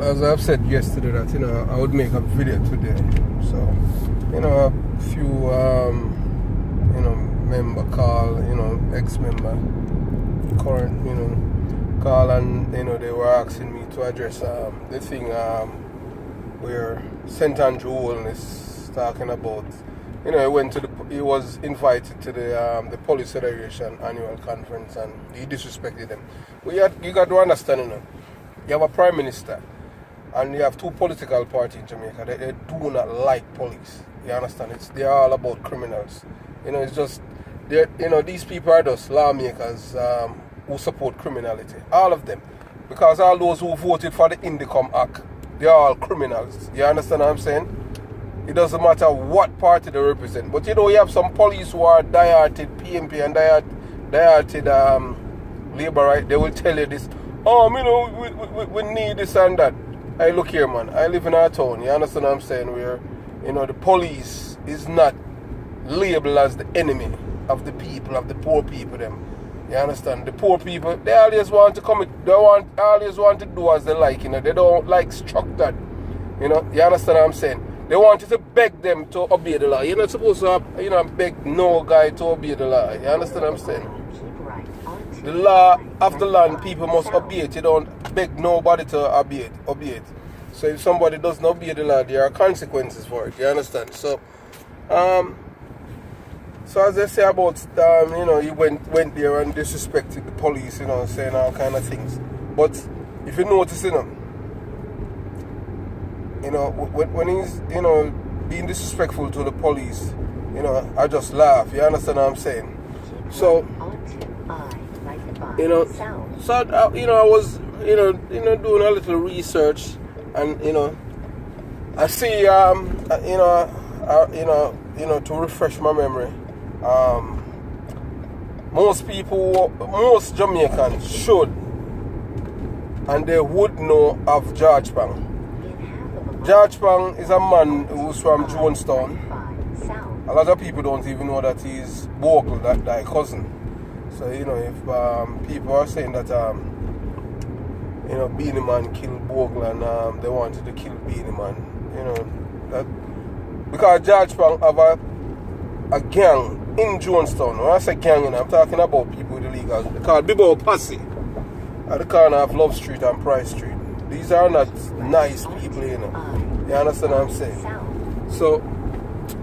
as I've said yesterday that, I would make a video today. So, a few, member call, ex-member, current, call, and, they were asking me to address the thing where St. Andrew Holden is talking about. He was invited to the Police Federation annual conference, and he disrespected them. You got to understand, you have a prime minister, and you have two political parties in Jamaica. They do not like police. You understand? They're all about criminals. It's just, these people are just lawmakers who support criminality. All of them. Because all those who voted for the Indicom Act, they're all criminals. You understand what I'm saying? It doesn't matter what party they represent. But you have some police who are die-hearted PMP and die-hearted Labour, right? They will tell you this. We need this and that. Hey, look here, man. I live in our town. You understand what I'm saying? Where, the police is not labeled as the enemy of the people, of the poor people, them. You understand? The poor people, they always want to always want to do as they like, They don't like structured. You understand what I'm saying? They want you to beg them to obey the law. You're not supposed to beg no guy to obey the law. You understand what I'm saying? The law of the land, people must obey it. You don't beg nobody to obey it. So if somebody doesn't obey the law, there are consequences for it. You understand? So, as they say about, he went there and disrespected the police, saying all kind of things. But if you notice, when he's, being disrespectful to the police, I just laugh. You understand what I'm saying? So, I was, doing a little research, and, I see, to refresh my memory, most Jamaicans should, and they would know of George Pang. George Pang is a man who's from Jonestown. A lot of people don't even know that he's Bogle, that cousin. So, if people are saying that, Beanie Man killed Bogle and they wanted to kill Beanie Man, that because George Pang have a gang in Jonestown. When I say gang, I'm talking about people with illegal. They call Bibo Posse at the corner of Love Street and Price Street. These are not nice people, You understand what I'm saying? So,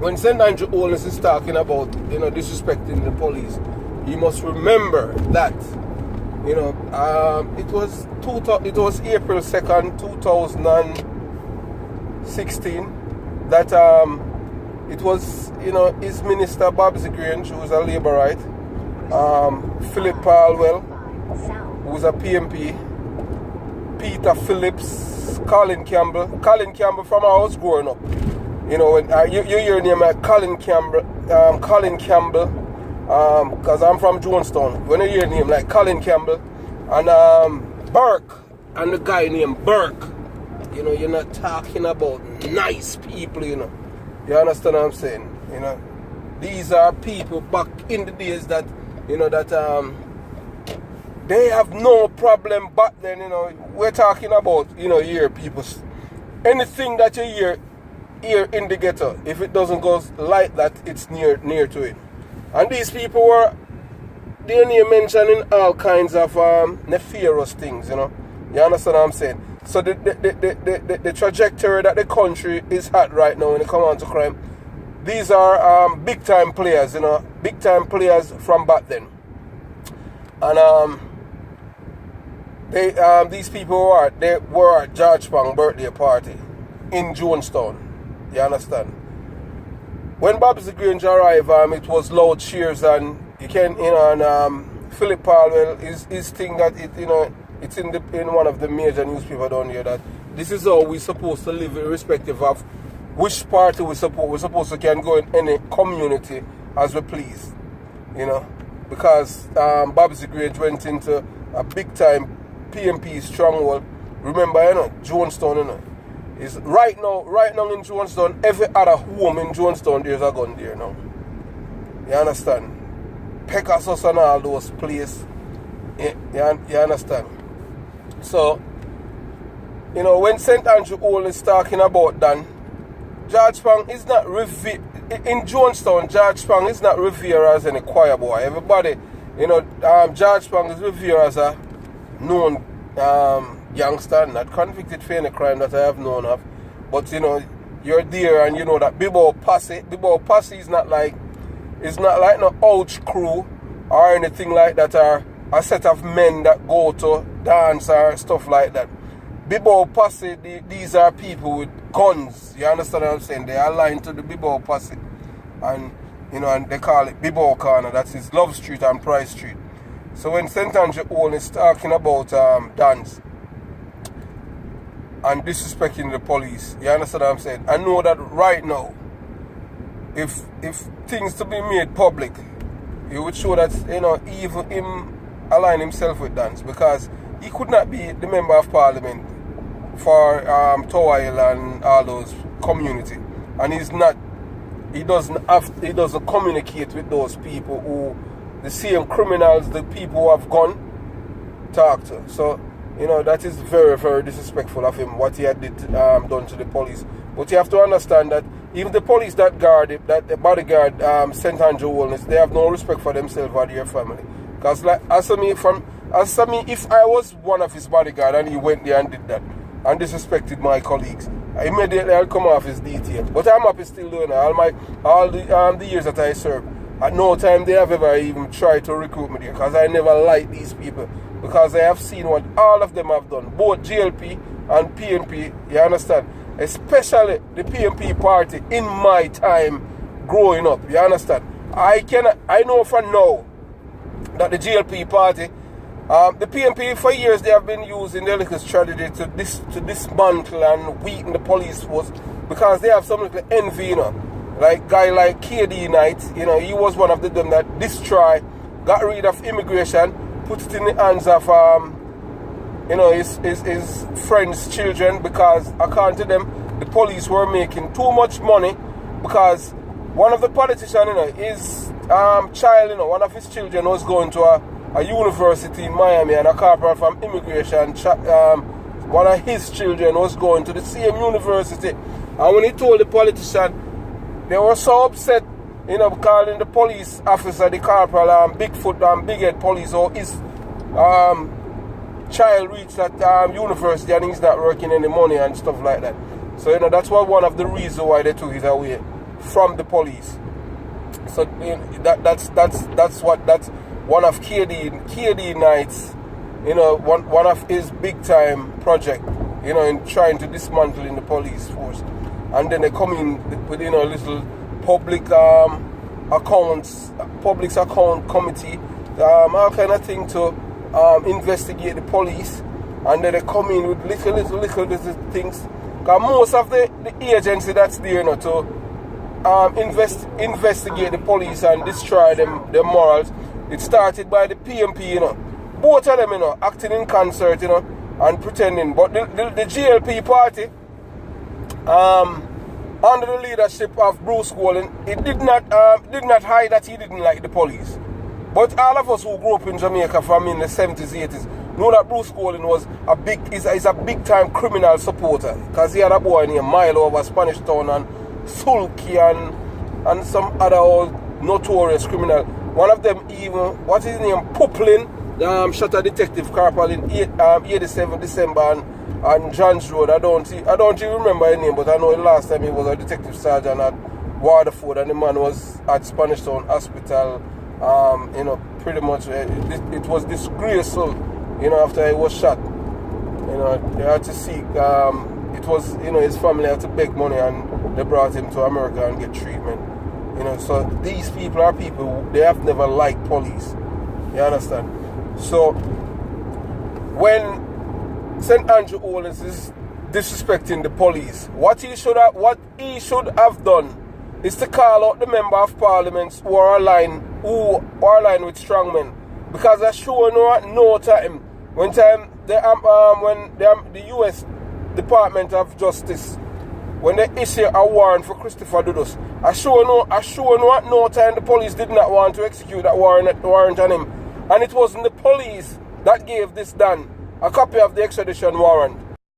when St. Andrew Holden is talking about, disrespecting the police, you must remember that, it was April 2nd, 2016, that it was, his minister, Babsy Grange, who was a Labourite, Philip Palwell, who was a PMP, Peter Phillips, Colin Campbell from our house growing up. When you hear name like Colin Campbell, because I'm from Jonestown. When you hear name like Colin Campbell and Burke, and the guy named Burke, you're not talking about nice people, You understand what I'm saying? These are people back in the days that, they have no problem back then, We're talking about, hear people. Anything that you hear in the ghetto, if it doesn't go like that, it's near to it. And these people were, they're mentioning all kinds of nefarious things, You understand what I'm saying? So the trajectory that the country is at right now when it comes on to crime, these are big time players, big time players from back then. And these people were at George Pang's birthday party in Jonestown. You understand? When Babsy Grange arrived, it was loud cheers, and and Philip Palwell, his thing that it's in one of the major newspapers down here that this is how we're supposed to live, irrespective of which party we support. We're supposed to can go in any community as we please, because Babsy Grange went into a big time PMP stronghold. Remember, Jonestown, is right now in Jonestown, every other home in Jonestown there's a gun there now. You understand? Pegasus and all those places. You understand? So, you know, when St. Andrew Hall is talking about Dan, George Spang is not revered. In Jonestown, George Spang is not revered as any choir boy. Everybody, you know, George Spang is revered as a known youngster, not convicted for any crime that I have known of. But, you know, you're there and you know that Bibbo Posse is not like no ouch crew or anything like that, or a set of men that go to dance or stuff like that. Bibbo Posse, these are people with guns. You understand what I'm saying? They are aligned to the Bibbo Posse. And, you know, and they call it Bibbo Corner. That's his Love Street and Price Street. So when St. Andrew Hall is talking about dance and disrespecting the police, you understand what I'm saying? I know that right now, if things to be made public, it would show that, you know, even him align himself with dance, because he could not be the member of parliament for Toile and all those community, and he doesn't communicate with those people who the same criminals, the people who have gone talk to. So, you know, that is very, very disrespectful of him, what he had done to the police. But you have to understand that even the police that bodyguard St. Andrew Hall, they have no respect for themselves or their family. Because like, as for me, if I was one of his bodyguard and he went there and did that and disrespected my colleagues, immediately I'll come off his detail. But I'm happy still doing it. All the years that I served, at no time they have ever even tried to recruit me there, because I never liked these people, because I have seen what all of them have done, both GLP and PNP, you understand? Especially the PNP party in my time growing up, you understand? I know for now that the GLP party, the PNP for years, they have been using their little strategy to dismantle and weaken the police force, because they have some little envy, you know. Like guy like KD Knight, you know, he was one of them that got rid of immigration, put it in the hands of you know, his friends' children, because according to them, the police were making too much money, because one of the politicians, you know, his child, you know, one of his children was going to a university in Miami, and a corporal from immigration, one of his children was going to the same university. And when he told the politician, they were so upset, you know, calling the police officer, the corporal, Bigfoot, Big Head police, or his child reached that university and he's not working any money and stuff like that. So, you know, that's one of the reasons why they took it away from the police. So, you know, that's one of KD Knight's, you know, one of his big time project, you know, in trying to dismantle in the police force. And then they come in with, you know, a little public account committee, all kind of thing to investigate the police. And then they come in with little things. Because most of the agency that's there, you know, to investigate the police and destroy their morals, it started by the PNP, you know. Both of them, you know, acting in concert, you know, and pretending. But the GLP party, under the leadership of Bruce Golding, it did not hide that he didn't like the police. But all of us who grew up in Jamaica from in the 70s, 80s, know that Bruce Golding was is a big time criminal supporter, because he had a boy named Milo over Spanish Town and Sulky and some other old notorious criminal. One of them even, what is his name, Puplin, shot a detective corporal in 87 December on John's Road. I don't even remember his name, but I know the last time he was a detective sergeant at Waterford, and the man was at Spanish Town Hospital. You know, pretty much it was disgraceful, you know, after he was shot. You know, they had to seek, it was, you know, his family had to beg money, and they brought him to America and get treatment. You know, so these people are people who, they have never liked police. You understand? So when St. Andrew Hall is disrespecting the police, what he should have done is to call out the member of parliaments who are aligned with strongmen, because I sure no time when the U.S. Department of Justice, when they issue a warrant for Christopher Dudus, I sure no time the police did not want to execute that warrant on him, and it wasn't the police that gave this Dan a copy of the extradition warrant.